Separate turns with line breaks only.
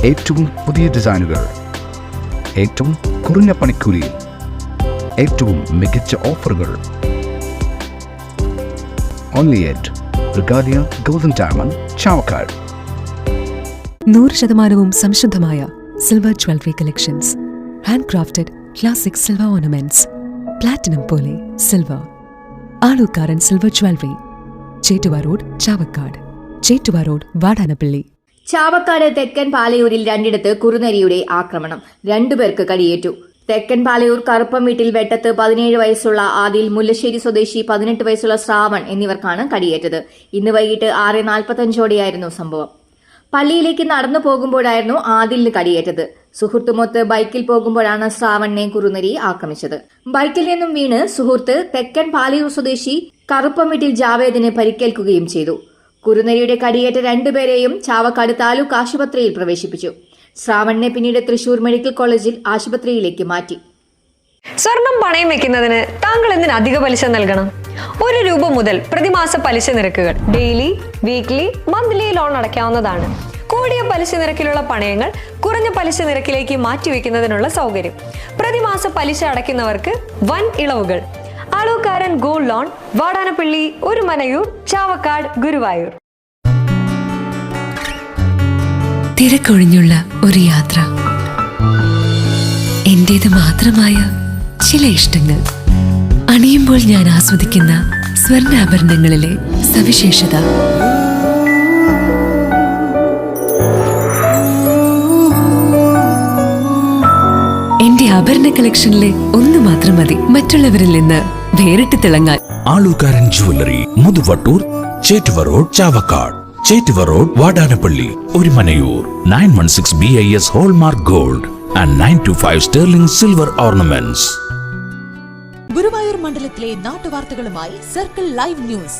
ഏറ്റവും പുതിയ ഡിസൈനുകൾ, ഏറ്റവും കുറഞ്ഞ പണിക്കൂലിയിൽ, ഏറ്റവും മികച്ച ഓഫറുകൾ. Only at Regalia Golden Diamond, Chavakkad.
100% സംശുദ്ധമായ silver jewellery collections. Hand crafted classic silver ornaments. Platinum പോലെ silver. Alukkaran silver jewellery, Chettuva road, Chavakkad. Chettuva road, Vadanappally.
Chavakkad തെക്കൻ പാലയൂരിൽ രണ്ടിടത്ത് കുറുനരിയുടെ ആക്രമണം. 2 പേർക്ക് കടിയേറ്റു. തെക്കൻ പാലയൂർ കറുപ്പം വീട്ടിൽ വെട്ടത്ത് 17 വയസ്സുള്ള ആദിൽ, മുല്ലശ്ശേരി സ്വദേശി 18 വയസ്സുള്ള ശ്രാവൺ എന്നിവർക്കാണ് കടിയേറ്റത്. ഇന്ന് വൈകിട്ട് 6:45 സംഭവം. പള്ളിയിലേക്ക് നടന്നു പോകുമ്പോഴായിരുന്നു ആദിലിന് കടിയേറ്റത്. സുഹൃത്തുമൊത്ത് ബൈക്കിൽ പോകുമ്പോഴാണ് ശ്രാവണിനെ കുറുനരി ആക്രമിച്ചത്. ബൈക്കിൽ നിന്നും വീണ് സുഹൃത്ത് തെക്കൻ പാലയൂർ സ്വദേശി കറുപ്പം വീട്ടിൽ ജാവേദിന് പരിക്കേൽക്കുകയും ചെയ്തു. കുറുനരിയുടെ കടിയേറ്റ 2 പേരെയും ചാവക്കാട് താലൂക്ക് ആശുപത്രിയിൽ പ്രവേശിപ്പിച്ചു. ശ്രാവണിനെ പിന്നീട് തൃശൂർ മെഡിക്കൽ കോളേജിൽ ആശുപത്രിയിലേക്ക് മാറ്റി.
സ്വർണം പണയം വെക്കുന്നതിന് താങ്കൾ എന്തിന് അധിക പലിശ നൽകണം? 1 രൂപ മുതൽ പ്രതിമാസ പലിശ നിരക്കുകൾ ഡെയിലി, വീക്ക്ലി, മന്ത്ലി ലോൺ അടയ്ക്കാവുന്നതാണ്. കൂടിയ പലിശ നിരക്കിലുള്ള പണയങ്ങൾ കുറഞ്ഞ പലിശ നിരക്കിലേക്ക് മാറ്റിവെക്കുന്നതിനുള്ള സൗകര്യം. പ്രതിമാസ പലിശ അടയ്ക്കുന്നവർക്ക് വൻ ഇളവുകൾ. Alukkaran gold loan, Vadanappally, Orumanayur, Chavakkad, Guruvayur.
തിരക്കൊഴിഞ്ഞുള്ള ഒരു യാത്ര, എന്റേത് മാത്രമായ ചില ഇഷ്ടങ്ങൾ, അണിയുമ്പോൾ ഞാൻ ആസ്വദിക്കുന്ന സ്വർണ്ണാഭരണങ്ങളിലെ സവിശേഷത. എന്റെ ആഭരണ കളക്ഷനിലെ ഒന്ന് മാത്രം മതി മറ്റുള്ളവരിൽ നിന്ന് വേറിട്ട് തിളങ്ങാൻ.
Alukkaran jewellery, Muthuvattoor, Chettuva road, Chavakkad. Chettuva road, Vadanappally, Orumanayur. 916 BIS hallmark gold and 925 sterling silver ornaments.
Guruvayur മണ്ഡലത്തിലെ നാട്ടുവാർത്തകളുമായി സർക്കിൾ ലൈവ് ന്യൂസ്.